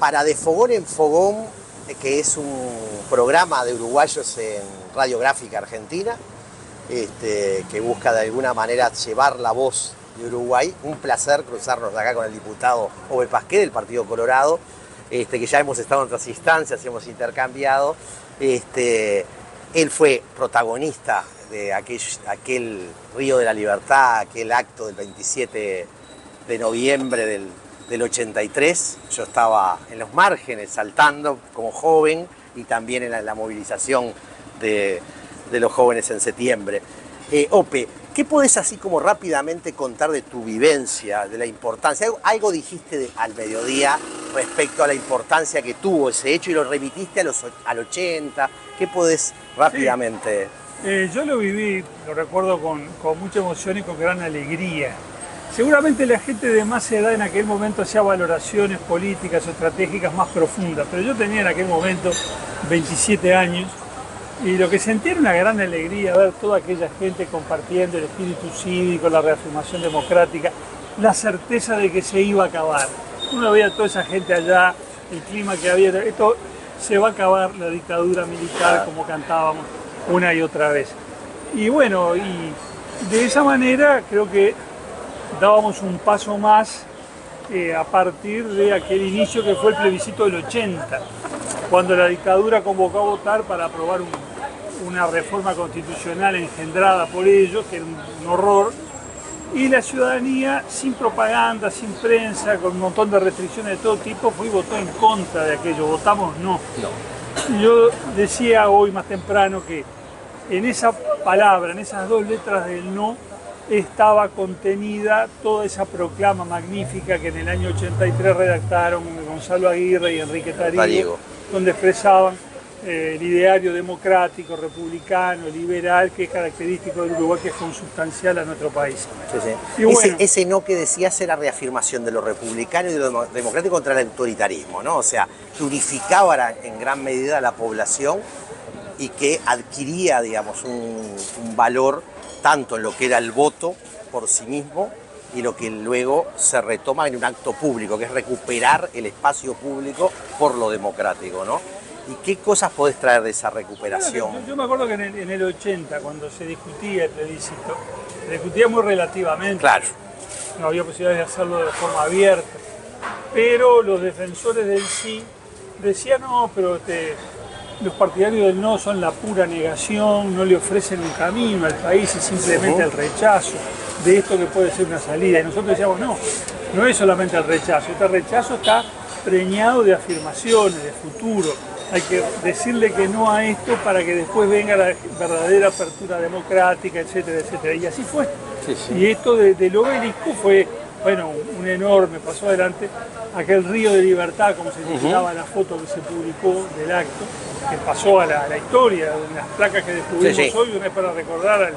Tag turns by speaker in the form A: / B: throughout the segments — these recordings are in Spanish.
A: para De Fogón en Fogón, que es un programa de uruguayos en Radiográfica Argentina, que busca de alguna manera llevar la voz de Uruguay. Un placer cruzarnos acá con el diputado Ove Pasquet del Partido Colorado, que ya hemos estado en otras instancias y hemos intercambiado. Él fue protagonista de aquel Río de la Libertad, aquel acto del 27 de noviembre del 83. Yo estaba en los márgenes saltando como joven y también en la movilización de los jóvenes en septiembre. Ope, ¿qué podés así como rápidamente contar de tu vivencia, de la importancia? Algo dijiste al mediodía respecto a la importancia que tuvo ese hecho y lo remitiste al 80. ¿Qué podés rápidamente?
B: Sí. Yo lo viví, lo recuerdo con mucha emoción y con gran alegría. Seguramente la gente de más edad en aquel momento hacía valoraciones políticas o estratégicas más profundas, pero yo tenía en aquel momento 27 años y lo que sentía era una gran alegría ver toda aquella gente compartiendo el espíritu cívico, la reafirmación democrática, la certeza de que se iba a acabar. Uno veía a toda esa gente allá, el clima que había, esto se va a acabar la dictadura militar, como cantábamos una y otra vez. Y bueno, y de esa manera creo que dábamos un paso más a partir de aquel inicio que fue el plebiscito del 80, cuando la dictadura convocó a votar para aprobar una reforma constitucional engendrada por ellos, que era un horror, y la ciudadanía, sin propaganda, sin prensa, con un montón de restricciones de todo tipo, fue y votó en contra de aquello, votamos no. Yo decía hoy más temprano que en esa palabra, en esas dos letras del no, estaba contenida toda esa proclama magnífica que en el año 83 redactaron Gonzalo Aguirre y Enrique Tarígo, donde expresaban el ideario democrático, republicano, liberal, que es característico del Uruguay, que es consubstancial a nuestro país.
A: Sí, sí.
B: Y bueno,
A: ese no que decías era reafirmación de lo republicano y de lo democrático contra el autoritarismo, ¿no? O sea, que unificaba en gran medida a la población y que adquiría, digamos, un valor tanto en lo que era el voto por sí mismo y lo que luego se retoma en un acto público, que es recuperar el espacio público por lo democrático, ¿no? ¿Y qué cosas podés traer de esa recuperación?
B: Yo me acuerdo que en el 80, cuando se discutía el plebiscito, se discutía muy relativamente.
A: Claro.
B: No había posibilidad de hacerlo de forma abierta. Pero los defensores del sí decían, no, pero los partidarios del no son la pura negación, no le ofrecen un camino al país y simplemente el rechazo de esto que puede ser una salida. Y nosotros decíamos, no es solamente el rechazo, este rechazo está preñado de afirmaciones, de futuro. Hay que decirle que no a esto para que después venga la verdadera apertura democrática, etcétera, etcétera. Y así fue. Sí, sí. Y esto del obelisco fue, bueno, un enorme, pasó adelante aquel Río de Libertad, como se titulaba la foto que se publicó del acto, que pasó a la historia, de las placas que descubrimos hoy, una es para recordar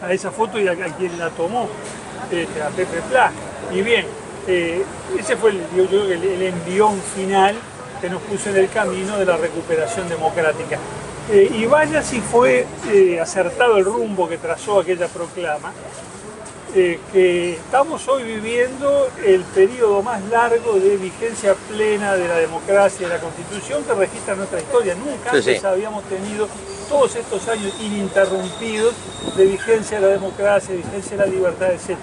B: a esa foto y a quien la tomó, a Pepe Pla. Y bien, ese fue yo creo que el envión final que nos puso en el camino de la recuperación democrática. Y vaya si fue acertado el rumbo que trazó aquella proclama, que estamos hoy viviendo el periodo más largo de vigencia plena de la democracia y de la Constitución que registra nuestra historia. Nunca antes habíamos tenido todos estos años ininterrumpidos de vigencia de la democracia, de vigencia de la libertad, etc.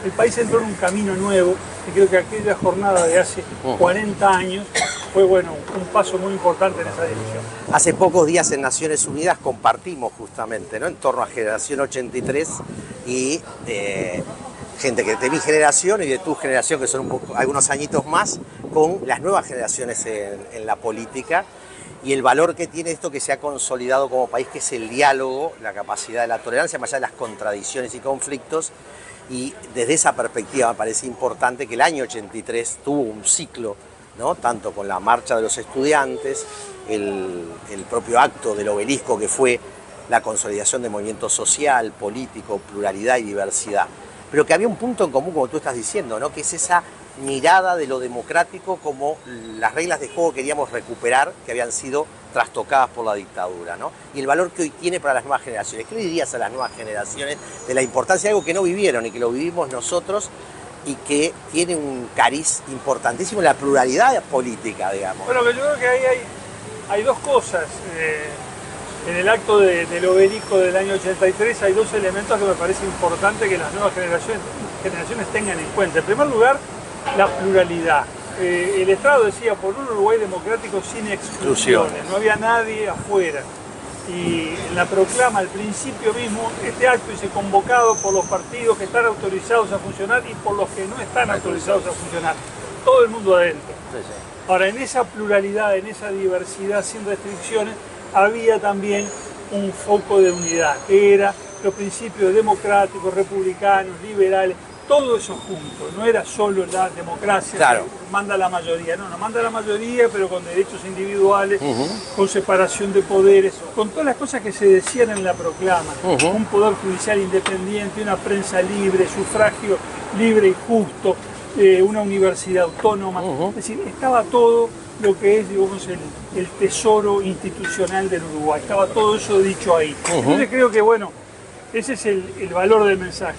B: El país entró en un camino nuevo y creo que aquella jornada de hace 40 años fue bueno, un paso muy importante en esa dirección.
A: Hace pocos días en Naciones Unidas compartimos justamente, ¿no?, en torno a Generación 83 y gente que de mi generación y de tu generación, que son algunos añitos más, con las nuevas generaciones en la política y el valor que tiene esto que se ha consolidado como país, que es el diálogo, la capacidad de la tolerancia, más allá de las contradicciones y conflictos. Y desde esa perspectiva me parece importante que el año 83 tuvo un ciclo, ¿no?, tanto con la marcha de los estudiantes, el propio acto del obelisco, que fue la consolidación de movimiento social, político, pluralidad y diversidad. Pero que había un punto en común, como tú estás diciendo, ¿no?, que es esa mirada de lo democrático como las reglas de juego que queríamos recuperar, que habían sido trastocadas por la dictadura, ¿no? Y el valor que hoy tiene para las nuevas generaciones. ¿Qué le dirías a las nuevas generaciones de la importancia de algo que no vivieron y que lo vivimos nosotros, y que tiene un cariz importantísimo en la pluralidad política, digamos.
B: Bueno, yo creo que ahí hay dos cosas. En el acto del obelisco del año 83 hay dos elementos que me parece importante que las nuevas generaciones tengan en cuenta. En primer lugar, la pluralidad. El Estrado decía, por un Uruguay democrático sin exclusiones, no había nadie afuera. Y en la proclama al principio mismo, este acto dice convocado por los partidos que están autorizados a funcionar y por los que no están autorizados a funcionar. Todo el mundo adentro.
A: Sí, sí.
B: Ahora, en esa pluralidad, en esa diversidad sin restricciones, había también un foco de unidad, que era los principios democráticos, republicanos, liberales, todo eso junto. No era solo la democracia,
A: claro,
B: que manda la mayoría, no manda la mayoría, pero con derechos individuales, con separación de poderes, con todas las cosas que se decían en la proclama, un poder judicial independiente, una prensa libre, sufragio libre y justo, una universidad autónoma, es decir, estaba todo lo que es, digamos, el tesoro institucional del Uruguay, estaba todo eso dicho ahí. Entonces creo que, bueno, ese es el valor del mensaje.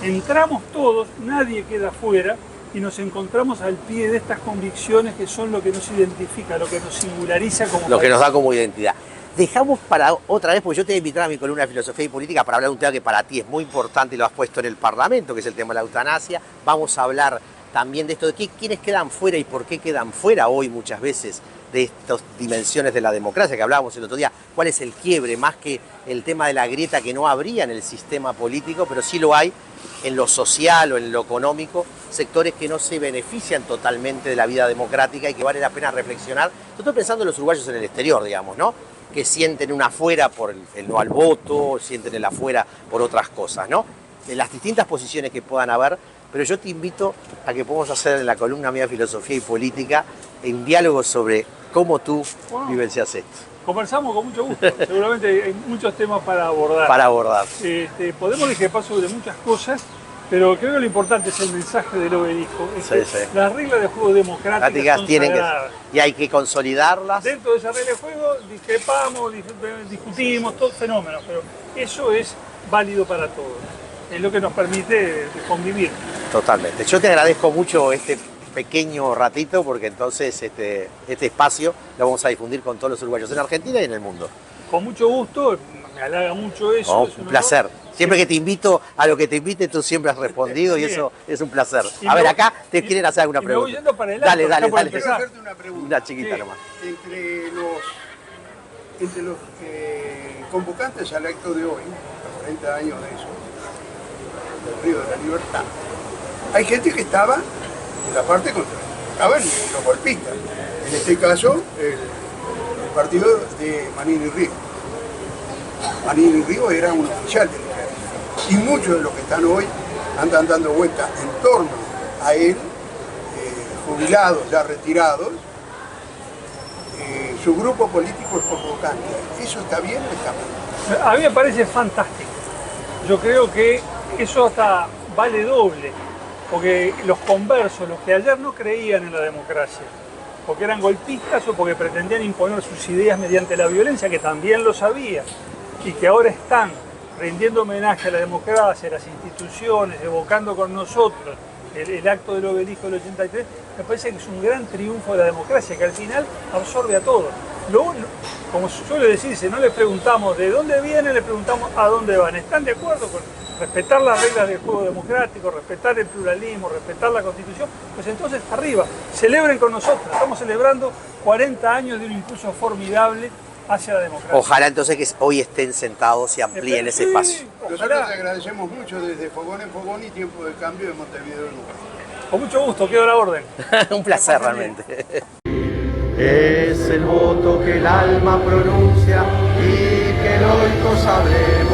B: Entramos todos, nadie queda afuera y nos encontramos al pie de estas convicciones que son lo que nos identifica, lo que nos singulariza como
A: lo
B: país.
A: que nos da como identidad. Dejamos para otra vez, porque yo te voy a invitar a mi columna de filosofía y política para hablar de un tema que para ti es muy importante y lo has puesto en el Parlamento, que es el tema de la eutanasia. Vamos a hablar también de esto, de quiénes quedan fuera y por qué quedan fuera hoy muchas veces de estas dimensiones de la democracia que hablábamos el otro día. ¿Cuál es el quiebre? Más que el tema de la grieta que no habría en el sistema político, pero sí lo hay en lo social o en lo económico, sectores que no se benefician totalmente de la vida democrática y que vale la pena reflexionar. Yo estoy pensando en los uruguayos en el exterior, digamos, ¿no? Que sienten un afuera por el no al voto, sienten el afuera por otras cosas, ¿no? De las distintas posiciones que puedan haber, pero yo te invito a que podamos hacer en la columna mía de filosofía y política un diálogo sobre cómo tú vivencias esto.
B: Conversamos con mucho gusto, seguramente hay muchos temas para abordar.
A: Para abordar.
B: Podemos discrepar sobre muchas cosas, pero creo que lo importante es el mensaje del obelisco. Las reglas de juego democráticas son sagradas.
A: Y hay que consolidarlas.
B: Dentro de esa regla de juego discrepamos, discutimos, todo fenómenos, pero eso es válido para todos. Es lo que nos permite convivir.
A: Totalmente. Yo te agradezco mucho este pequeño ratito porque entonces este espacio lo vamos a difundir con todos los uruguayos en Argentina y en el mundo.
B: Con mucho gusto, me halaga mucho eso.
A: Oh, un placer. Siempre que te invito a lo que te invite, tú siempre has respondido y eso es un placer. A ver, acá te quieren hacer alguna pregunta.
B: Me voy yendo para el
A: dale.
C: Quiero hacerte una pregunta.
A: Una chiquita nomás.
C: Entre los convocantes al acto de hoy, a 40 años de eso, del Río de la Libertad, hay gente que estaba en la parte contraria, estaban los golpistas. En este caso, el partido de Manini Río. Manini Río era un oficial del ejército. Y muchos de los que están hoy andan dando vueltas en torno a él, jubilados, ya retirados. Su grupo político es convocante. ¿Eso está bien o está mal?
B: A mí me parece fantástico. Yo creo que eso hasta vale doble. Porque los conversos, los que ayer no creían en la democracia, porque eran golpistas o porque pretendían imponer sus ideas mediante la violencia, que también lo sabían, y que ahora están rindiendo homenaje a la democracia, a las instituciones, evocando con nosotros el acto del obelisco del 83, me parece que es un gran triunfo de la democracia, que al final absorbe a todos. Como suele decirse, no les preguntamos de dónde vienen, les preguntamos a dónde van. ¿Están de acuerdo con respetar las reglas del juego democrático, respetar el pluralismo, respetar la Constitución? Pues entonces arriba, celebren con nosotros. Estamos celebrando 40 años de un impulso formidable hacia la democracia.
A: Ojalá entonces que hoy estén sentados y amplíen ese espacio.
C: Nosotros te agradecemos mucho desde Fogón en Fogón y Tiempo de Cambio de Montevideo, Uruguay.
B: Con mucho gusto, quedo a la orden.
A: Un placer realmente. Es el voto que el alma pronuncia y que el oído sabremos.